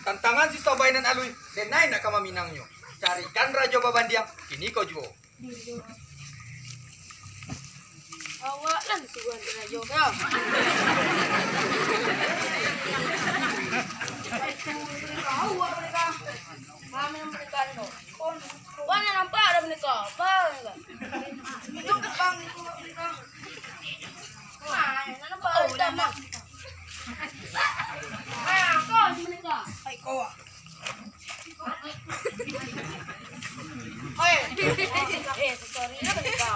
Tantangan si Sobay dan Alui, denai nak kamaminangnya. Carikan Rajo Babandiang, kini kau jual. Awak lah suruhan Rajo kau. Awak mereka. Mami mereka no. Mana nampak ada mereka? Bang enggak? Itu bang itu mereka. Mana nampak ada bang? Ah, kau di mereka. Hai kau. Sorry ya mereka.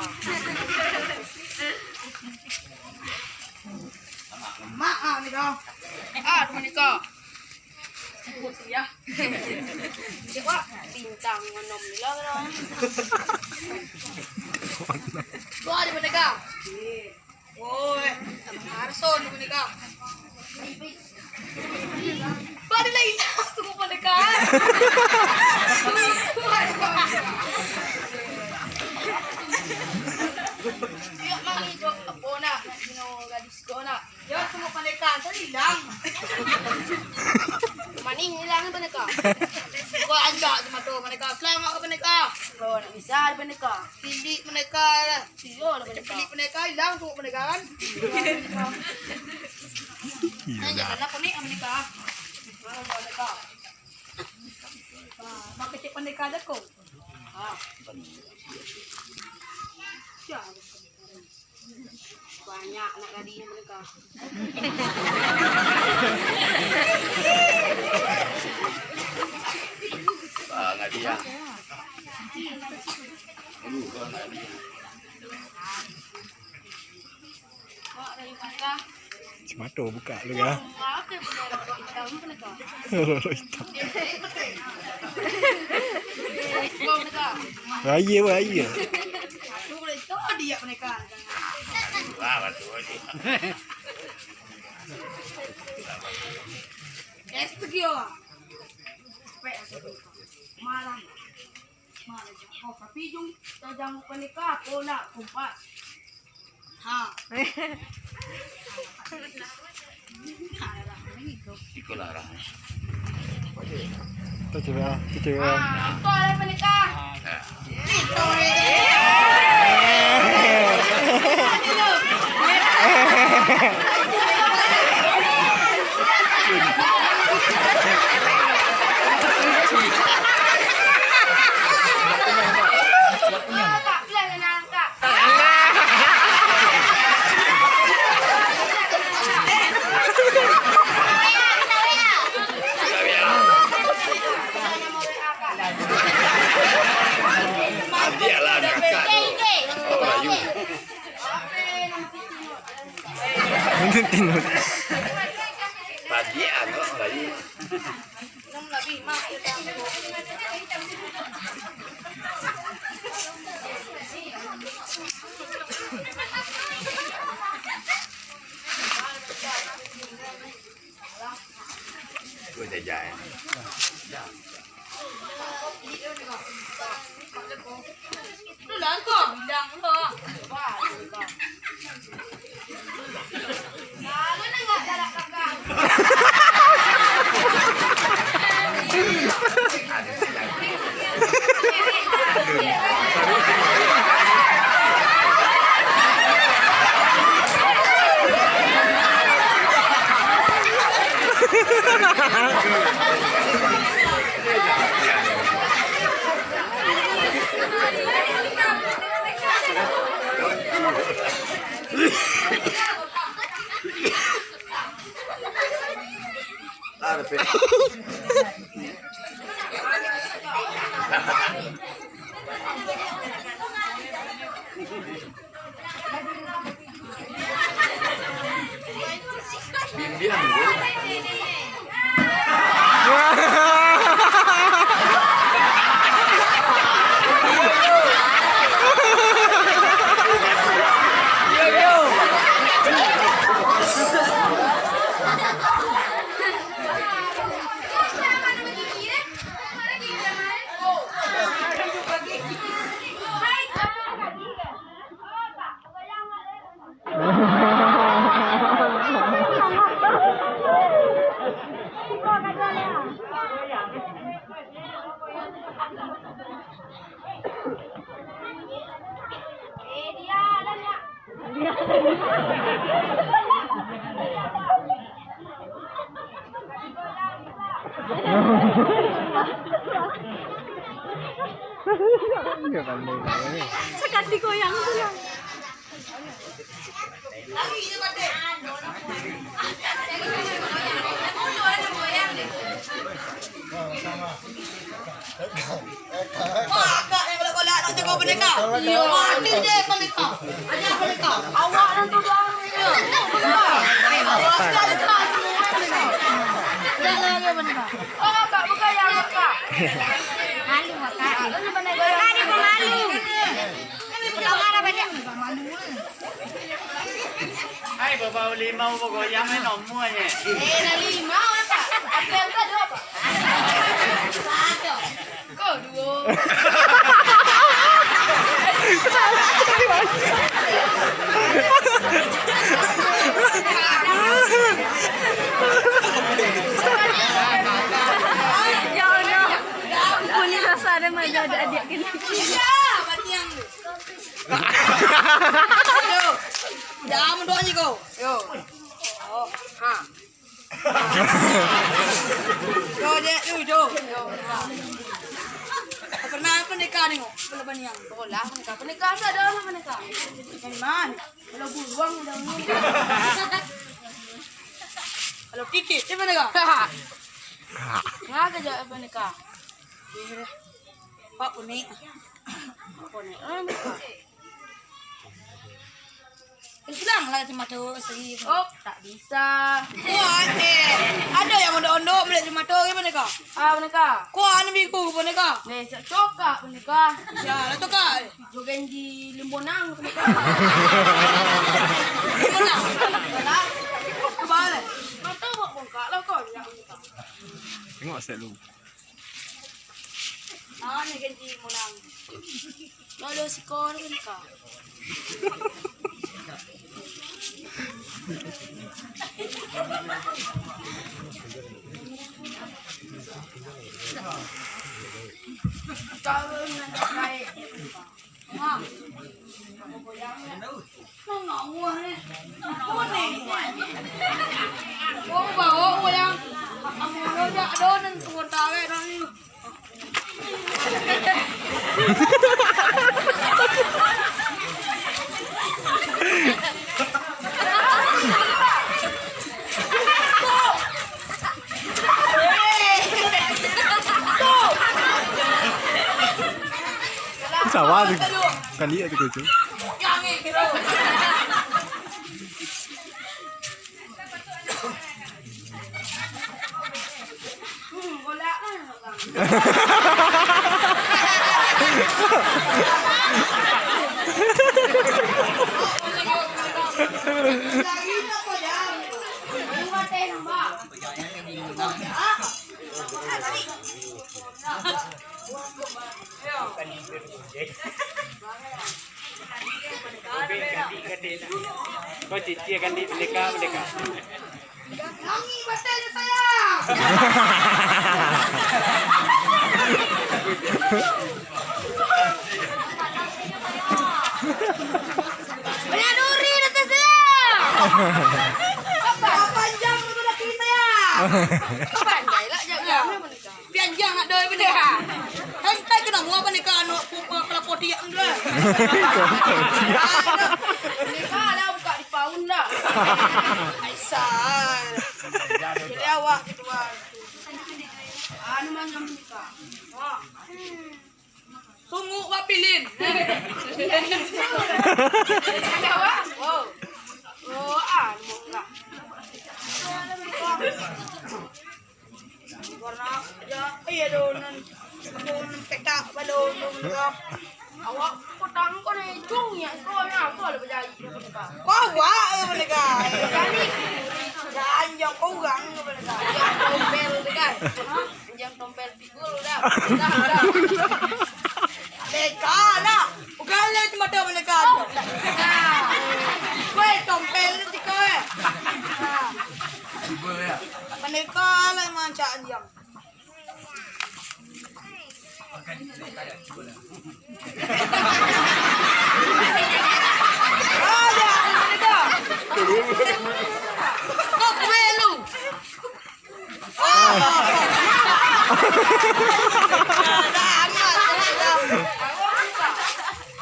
Maaf mereka. Mereka. Sebut ya. Coba bintang nom nila kan. Gua di mereka. Woi, Arson di mereka. Bari lagi tunggu mereka. Iya, mang itu apa nak? Sino gadis ko nak. Yo, tunggu mereka, hilang. Maning hilang mereka. Kau anda cuma tu mereka. Selamat ke mereka. Oh, nak bisa mereka. Pilih mereka lah. Pilih mereka hilang tunggu mereka kan. Jangan nak ni mereka. Mana mereka? Pakai cek mereka dah kau. Banyak anak gadis mereka. Nggak dia. Cuma tu buka lu ya. Raya raya. Itu dia mereka. Wah, betul aja. Estudioh. Malam. Oh, tapi jung tajam penikah pola kumpas. Ikut larang. Tu coba, tu coba. Itu ada penikah. Dia lah kakak. Oh, Bayu. Tinut. Tadi ano, Bayu. Nang lebih mah kita. Gue jajan. Lu langkong bidang lu. Wah, nah, lu enggak jarak kakak. Ada pe. Bimbingan gue. Nggak pandai. Sekat digoyang tuh lang. Agak yang kolak-kolak nak jaga boneka. Iya, mati je boneka. Ada boneka. Awak yang tu doang. Jangan lagi boneka. Oh, Kak, buka yang Kak. Malu Kak. Ini boneka. Kak, ini malu. Pertama apa dia? Malu. Hai bawa limau goyang nomornya. Dah limau Kak. Apa yang kau dua apa? Satu. Kau dua. Ya Allah. Punya rasa ada mana ada adik kena. Ya, mati yang tu. Yo. Dah mendoa je kau. Yo. Oh, ha. Yo je tu jo. Yo. Pernah apa nikah ni kau? Belum baniang. Bola nikah. Nikah ada apa nikah? Dari mana? Kalau buang dah ni. Kalau titik, di mana kau? Ngah kerja apa nikah? Pak unik. Apa ni? Hilang lah cuma tu segi. Oh, tak bisa. Kuat ada yang ondo-ondo beli cuma tu gimana kau? Ah, boneka. Kuat ni biku boneka. Ni cokak boneka. Ya, lah cokak. Jogen di Limbonang boneka. Limbonang. Lah. Kebalik. Mata buat bongkak lah kau ya boneka. Tengok set lu. Ah, ni ganti Limbonang. Lalu si kau ni boneka. Kau nak naik. Ha. Kau ngau ni. Kau ni. Kau bawa yang. Kamu dah ada nan tuan tahu dah ni. Sawa tu. Kali ada tu. Yang ni kira. Golak kan. Lagi nak kau jam. Buat teh nambah. Kau cici ganti mereka. Nangi batai saya. Banyak duri datang saya. Apa jam tu laki saya? Pandai lah jaga. Pianjang nak doi benda. Hentai kena mua benda anu pelapor dia enggak. Nikah dah buka di paun dah. Aisyah. Jadi awak gitu bang. Anu macam nikah. Wah. Sungguh wapilin. Awak. Wow. Oh, anu enggak. Warna ya iya donan. Petak balon enggak. Awak potang kau ni jungnya kau nak kau lebih jadi. Kau awak mereka. Jadi jangan kau gang mereka. Yang tompel dekat. Yang tompel pikul dah. Dah. Mereka lah. Bukan le cuma tu mereka. Kau tompel tu kau. Mereka lah macam jam. Ada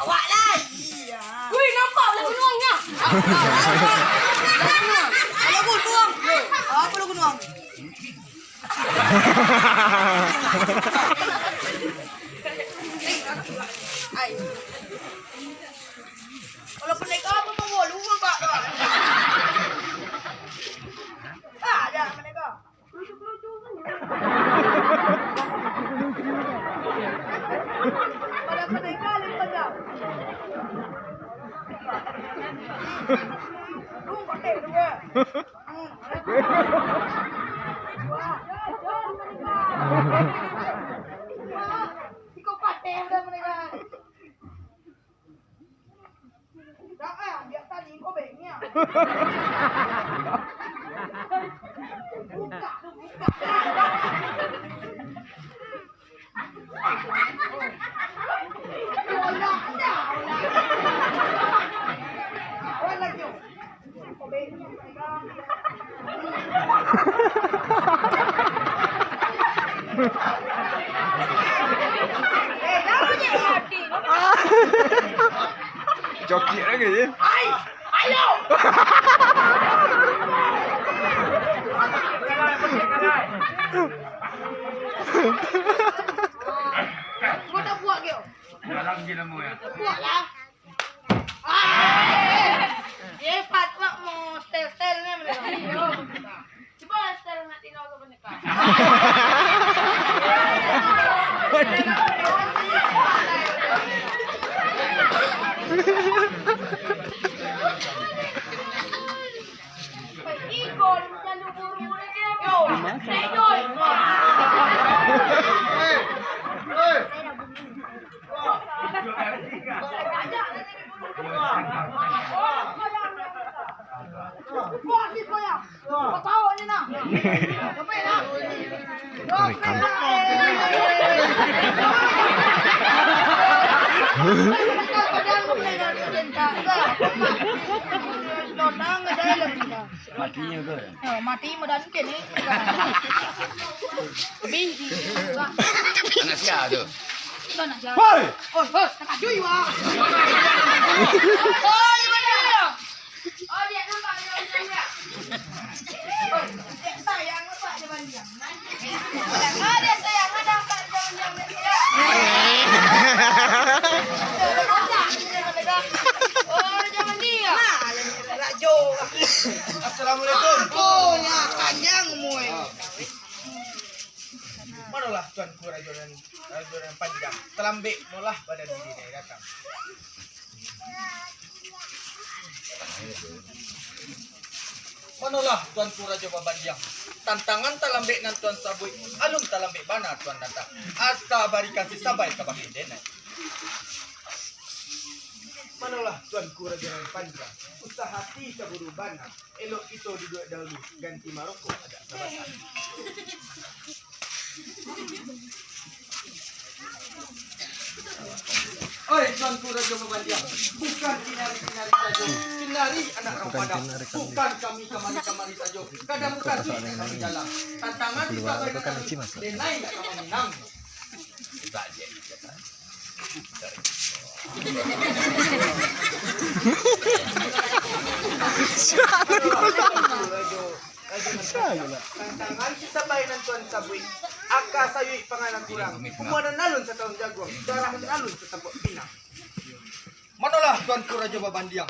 Awak lah. Wih, nampak lah penuangnya. Kalau aku tuang. Apa lu penuang? Kalau pendekar apa bawa lu Pak? Ah, ada pendekar. Kalau pendekar lipat dah. Lu pakai dua. Ikaw pakai udah mereka. Dah biar tadi kau bengnya. Buka. Joki lagi je. Ayo. Kau dah buat ke? Dalam gila mu ya. Buat lah. Pat mak mau style ni mereka. Cuba style nak tinggal ke pendekar. Ikon jangan buru-buru dia. Yo, sejol. Buat ni saya. Kau tahu ni nak. Sampai nak. Rekam. Matinya ke? Mati medan ke ni. Binti. Anak siapa tu? Nak jalan. Hoi. Oh, tak cuy wah. Oh, mana? Oh, dia nampak dia. Oh, dia sayang nampak dia bandiang. Oh, dia sayang nampak dia bandiang. Oh, jangan dia. Rajo. Assalamualaikum. Oh, nya panjang moy. Manalah tuanku rajulan panjang. Telambik molah badan diri ni datang. Manalah tuanku Raja Babandiang. Tantangan talambik nan tuan sabui. Alum talambik bana tuan datang. Asa barikan si sabai ke bagi denai. Manalah tuanku Raja Panjang. Usaha hati kaburu bana. Elok itu duduk dahulu. Ganti Maroko ada sabatan. Oi, tuanku Raja Babandiang. Bukan kinari-kinari saja. Kinari anak orang Padang. Bukan kami saja. Kadang bukan kami jalan. Tantangan kita bagi denai nak kamu menang. Saja. Tantangan kita bayanan tuan sabui. Aka sayui pangalan kurang. Kumuanan alun sa taong jaguang. Darah alun sa tampok pinang. Manalah tuanku Raja Babandiang.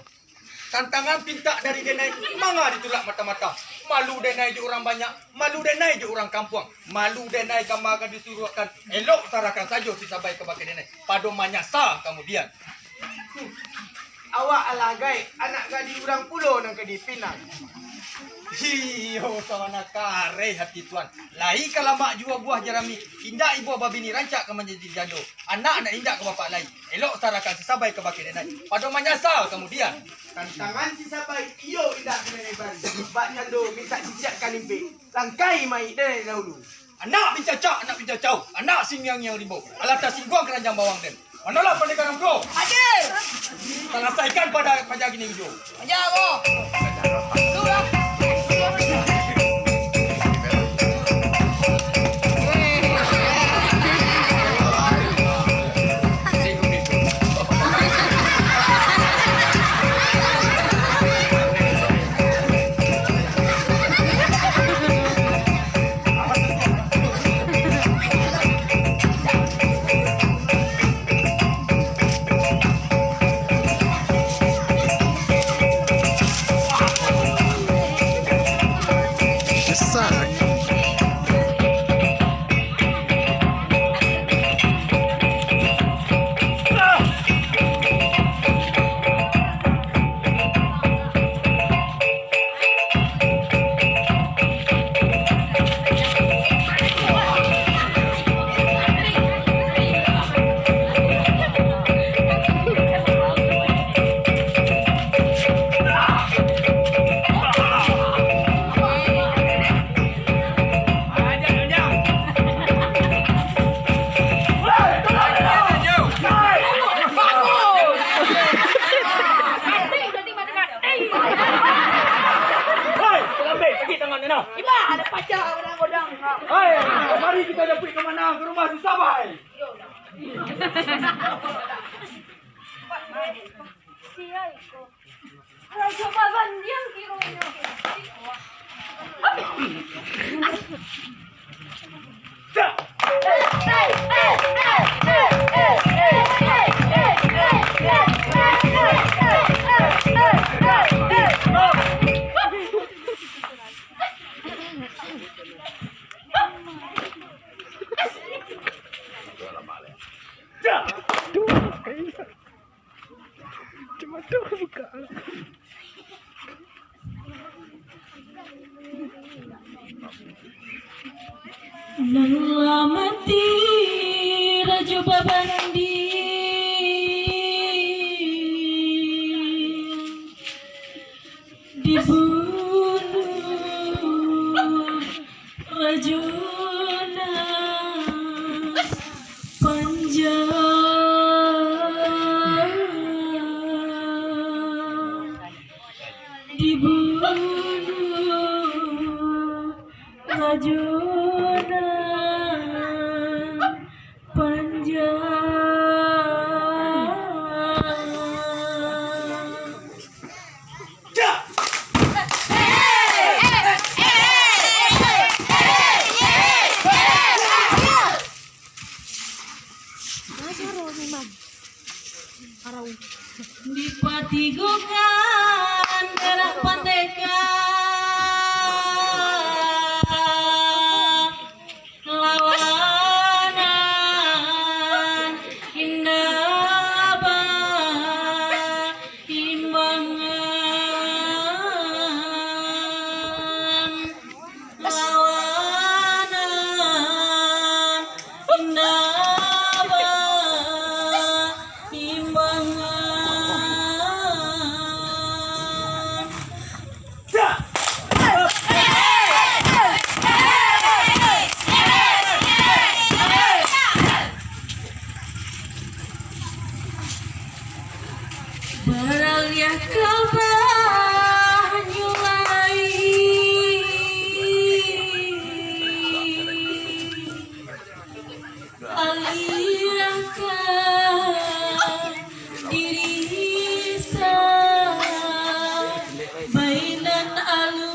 Tantangan pinta dari denai. Manga ditulak mata-mata. Malu denai je orang banyak. Malu denai je orang kampung. Malu denai kamu akan disuruhkan. Elok sarakan saja si sabai ke baki denai. Pado manyasa kemudian. Awak alagai anak gadi orang pulau nang kedi pinang. Hiyo sama nak kare hati tuan. Lai kalau mak jual buah jerami, indak ibu babi ni rancak ke menjadi jado. Anak nak indak ke bapak lain. Elok sarakan si sabai ke baki denai. Pada menyasar kemudian. Tantangan si sabai iyo indak kena lebar. Bak jado minta disiapkan limpe. Langkai mai denai dahulu. Anak bincacak, anak bincacau. Anak singyang yang rimau. Alata singguang keranjang bawang den. Manalah pendekar bro. Hadir. Selesaikan pada gini hujung. Ajar oh. Dua. kenal. Iba ada pacar godang-godang. Hai, mari kita pergi ke mana? Ke rumah Susabai. Siya iko. Raja baban yang kiro nyo. Cuma tuh buka. Nalamati Raja Babandi dibunuh Rajuna Panjang dibunuh Rajuna di Patigungan daerah Pandeka lawanan indah imbangan lawanan indah imbangan beralih kabar nyulai alihkan diri bainan alihkan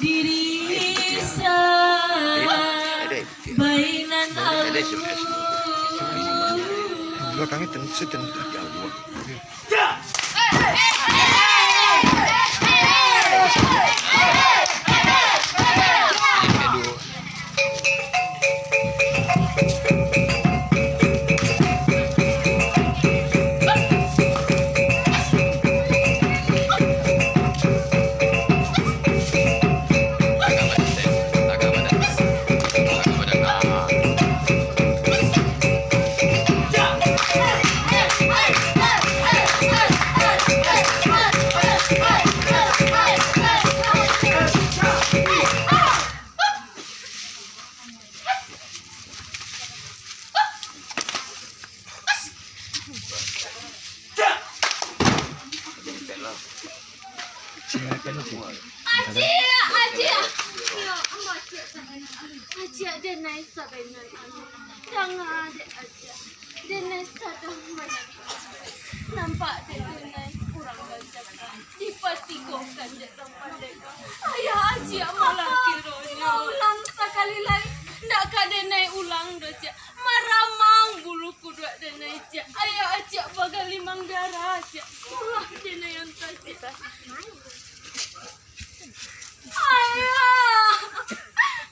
diri bainan Belakangnya tentu. Aja dia naik sabenai. Jangan ada aja. Dia naik sadar mana. Nampak dia naik kurang ganjakan. Dipatigokan dia tempat dia. Ayah aja malah kironya. Ulang sekali lagi. Ndak kada naik ulang doja. Maramang buluku dua dia naik aja. Ayah aja bagai limang darah aja. Ulah dia naik yang tadi. Ayah,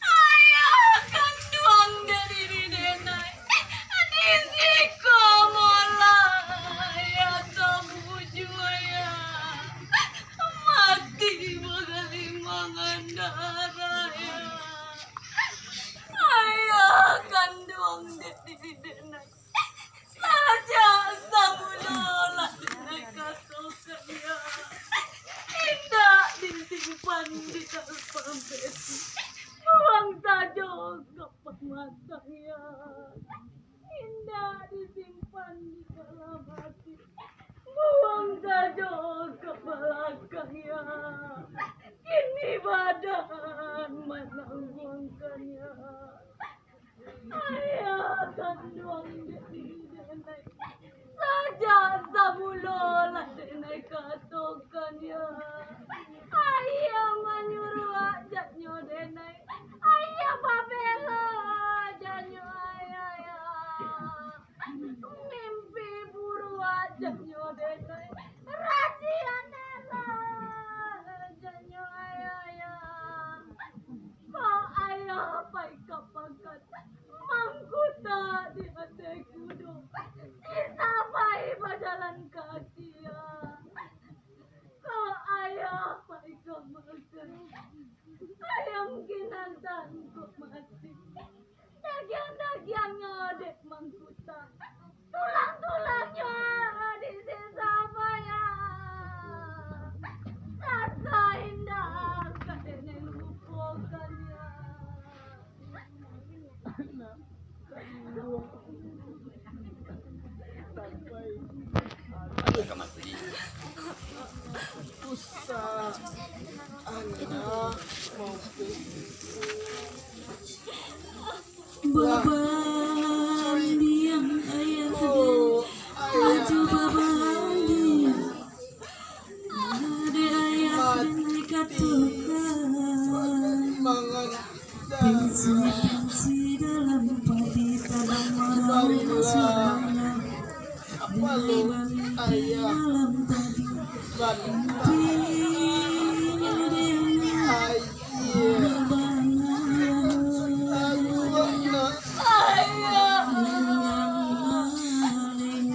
ayah kan doang dari denai. Disiko mola, ayah kamu juga mati bagai mangan darah ya. Ayah kan doang dari denai. Saja samulola denai katakan ya. Tidak disimpan di dalam besi. Buang saja kapan matanya. Indah disimpan kanduang denai. Saja sabulola denai katokan ya. Ayah menyuruh ajak nyodenai. Ayah babela janyo ayah ya. Mimpi buru ajak nyodenai. Rahasia nela janyo ayah ya. Kau ayah pai kapakat mangkuta di atas kudu. Sisa pai berjalan kaki ya. Kau ayah pai kamakan. Ayam kinantan kok mati. Dagian-dagian ngodek mangkuta. Tulang-tulangnya di sisa paya. Rasa indah kadene lupakannya. Kemati. Usah anak mau Babang diam ayah oh Maju ayah babang diam Ada ayah denai katokan mangan Pensi dalam padi tabang marah suaranya apa lu ayah dalam tadi bantah ayah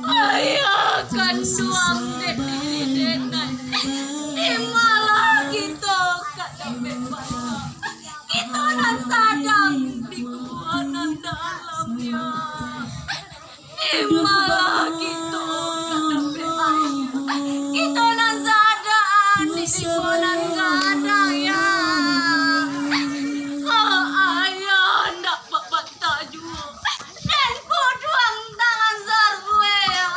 Ayah kanduang denai di malah kita kadang bebas kita nan sadang di kuburan dalamnya di malah kita kadang bebas kita nan sadang di kuburan kadang ya. Oh ayah ndak bapak juga dan kuduang tangan sargue ya.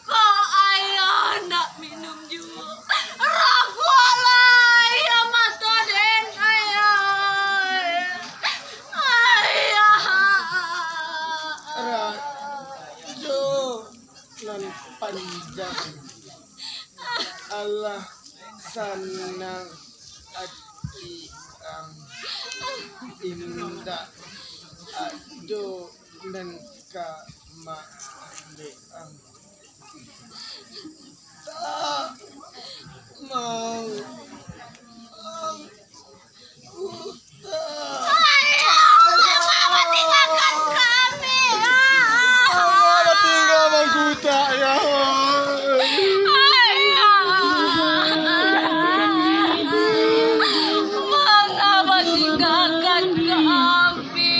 Kok ayah ndak minum juga ragulah ya mata den ayah rajo nan panjang Allah sanang ati ang indah ado nan ka madeang tak mau ang kuta tinggalkan kami Allah tinggal mangkuta ya mengapa tinggalkan kami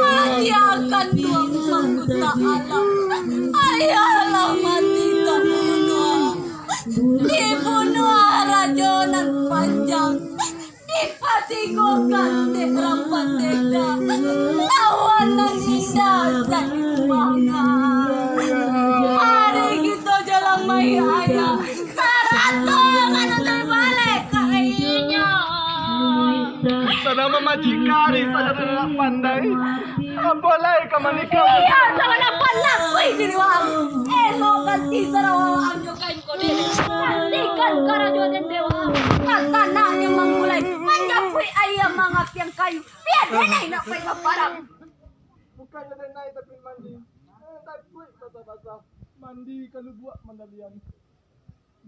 mati akan tuang mangkuta alam ayahlah mati tak bunuh dibunuh rajonan panjang dipatigokan di rampat deka lawanan indah saibangan hari kita jalan mai ayah sarato kan terbalik kayaknya sana mamajikari sana na pandai apalay ka manikah iya sama dapat lakui di ruang elo ganti sarawa ang yokain ko din kantikan karajoden dewa kakananya manggulay manjapui ayam mangap yang kayu dia denay na pay maparang bukannya denai tapi mandi tapi basa-basa mandi kalubua mandalian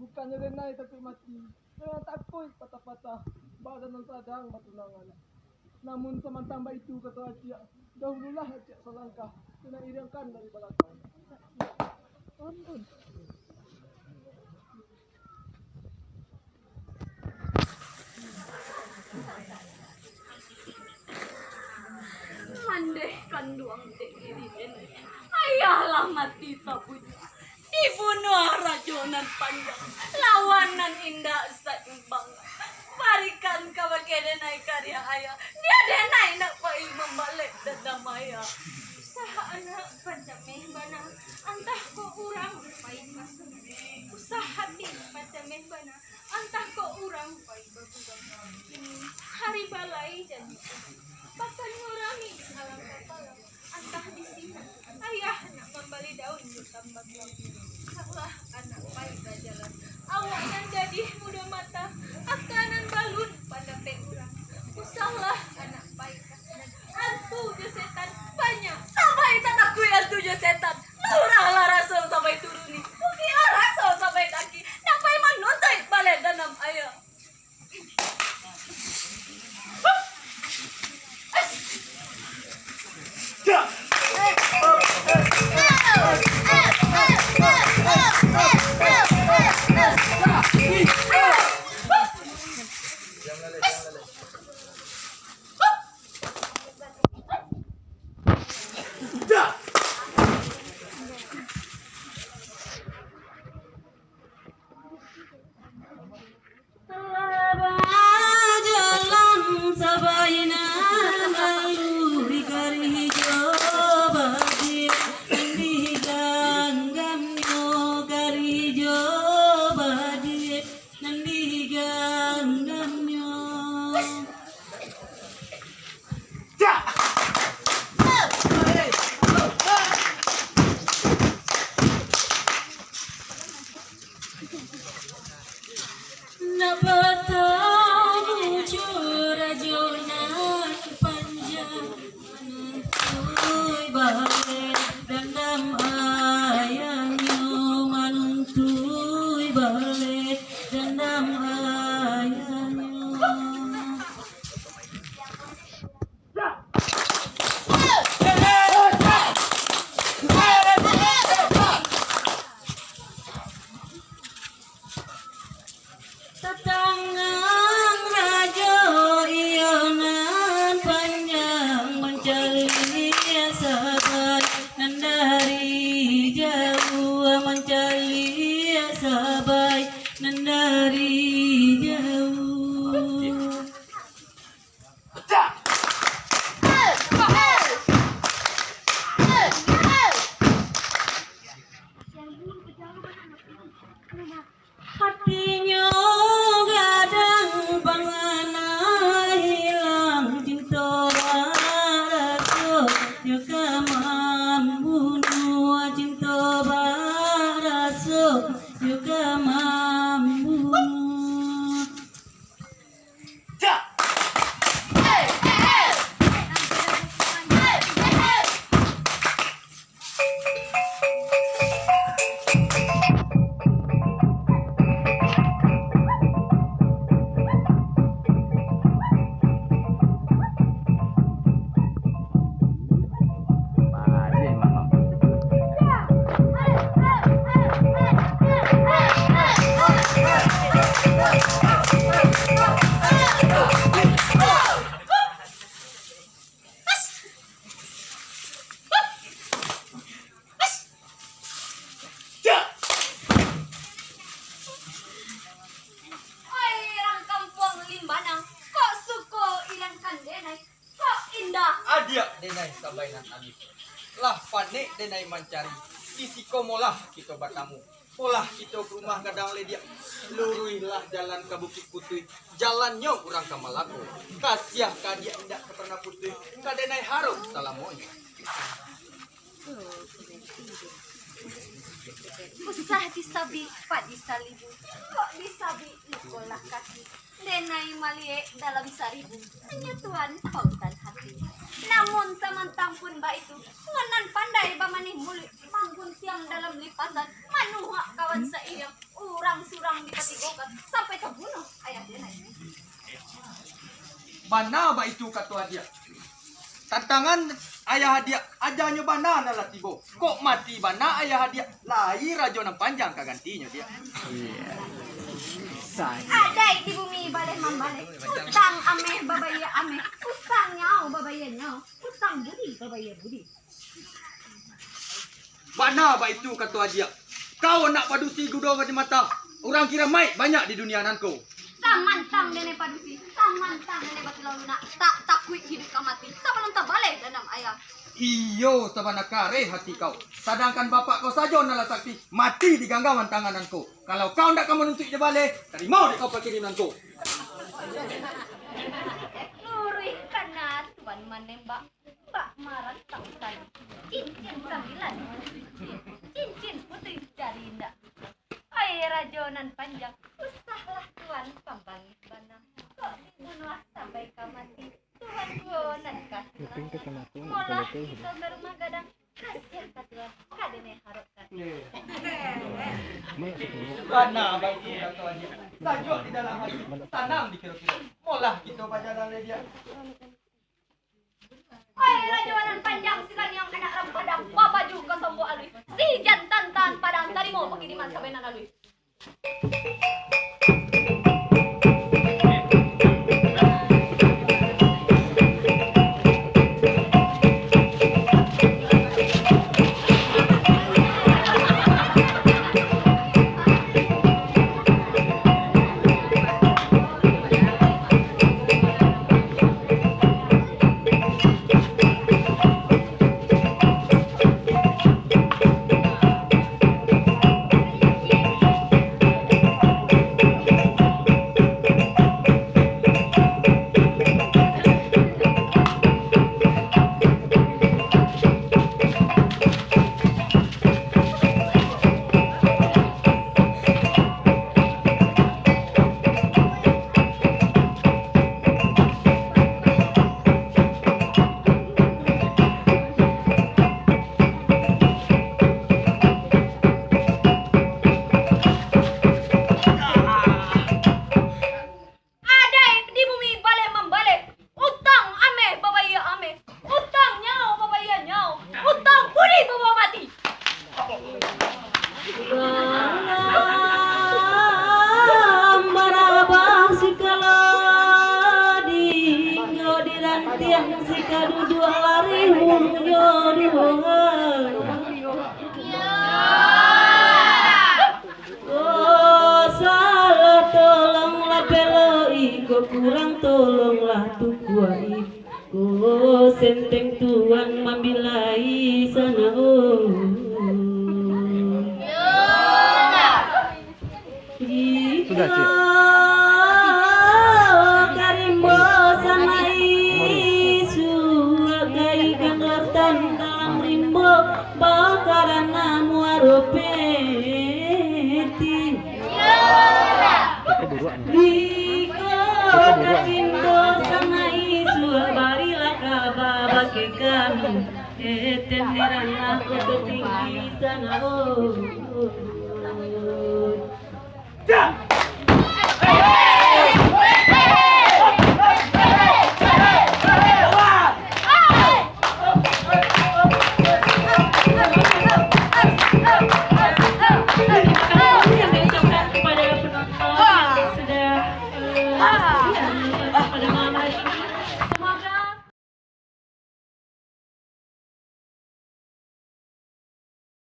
bukannya denai tapi mati takut patah-patah badan ng sadang matunangan namun samantamba itu kata Acia dahululah Acia selangkah pinairangkan dari belakang ampun mandeh kanduang diri ayahlah mati tabunya dibunuh rajonan panjang lawanan indah saimbang barikan kawakedenai karya ayah dia denai nak pai membalik dadamaya saha anak pancame bana antah ko urang ai kasih usaha tim macam membana antah ko urang pai berbugang hari balai dan bahkan ngurangi alam kepala antah di sini ayah nak kembali daun tambah salah anak pai jalan awak yang jadi muda mata akanan balun pada urang usahlah anak pai kasihan antu je setan banyak Sampai tak aku yang tujuh setan. Lurahlah rasul sampai turuni. Bukilah rasul sampai kaki. Sampai menuntut balik dalam ayah. Jalan sabayna lalui kari hijau badir di ganggamnya kari hijau badir di ganggamnya. Napatamu curajonan panjang menuntui balik dendam ayahnya menuntui balik dendam ayahnya. Tatangang raja ionan panjang mencari sabai nan dari jauh mencari sabai nan dari jauh. Hatinya gadang pangana hilang cinta barato juga membunuh cinta barato juga membunuh. Adia denai sabainan alif. Lah panik denai mancari. Isi komolah kita batamu. Polah kita ke rumah gadang ledia. Luruilah jalan ke Bukit Putih. Jalannya kurang ke Malako. Kasiah kadia indak ke Terna Putih. Kadenai harum salamoy. Usah disabi pak disalibu. Kok disabi sekolah kaki. Denai malie dalam seribu. Penyatuan pautan hati. Namun samantang pun mbak itu ngenan pandai bamanih mulut manggun tiang dalam lipatan manuha kawan seiang urang surang dipatigokan sampai terbunuh ayah denai. Bana ba itu katua dia. Tantangan ayah dia ajanya bana na latigo. Kok mati bana ayah dia lahir raja nang panjang kagantinya dia. Adai di bumi balai mambalik. Utang ameh babaya ameh. Utang nyau babaya nyau. Utang budi babaya budi. Bana ba itu katua dia. Kau nak padusi gudong di mata. Orang kira mai banyak di dunia nanko. Samantang nene padusi. Samantang nene batu launa. Tak takui hidup kamati. Sama lontar balai danam ayah. Hiyo sabana kare hati kau. Sedangkan bapak kau saja nala sakti mati di ganggaman tangananku. Kalau kau ndak kamu menuntut dia balik, terima dek kau perkirinanku. Lurih kana tuan menembak Mbak marah tak cincin 9 cincin putih jarinda air rajonan panjang usahlah tuan pembangit banam kok dibunuh sampai kamati tuan gonan kasih molah kita berumah gadang kasihan katuan kadene harapkan Mana baik dia tuan dia. Tajuk di dalam hati, tanam di kira-kira. Molah kita pacaran dia. air rajonan panjang sekali yang kena ram padang bapak juga sombo alui si jantan tan padang tarimo pengiriman sabenan alui. Kurang tolonglah tukuai senteng tuan mambilai sana Sudah, Cik. Karimbo sama isu agai gandotan dalam rimbo bakarana muaropeti Kacindo sama isu barilah kababa ke kami etenderan aku tinggi sana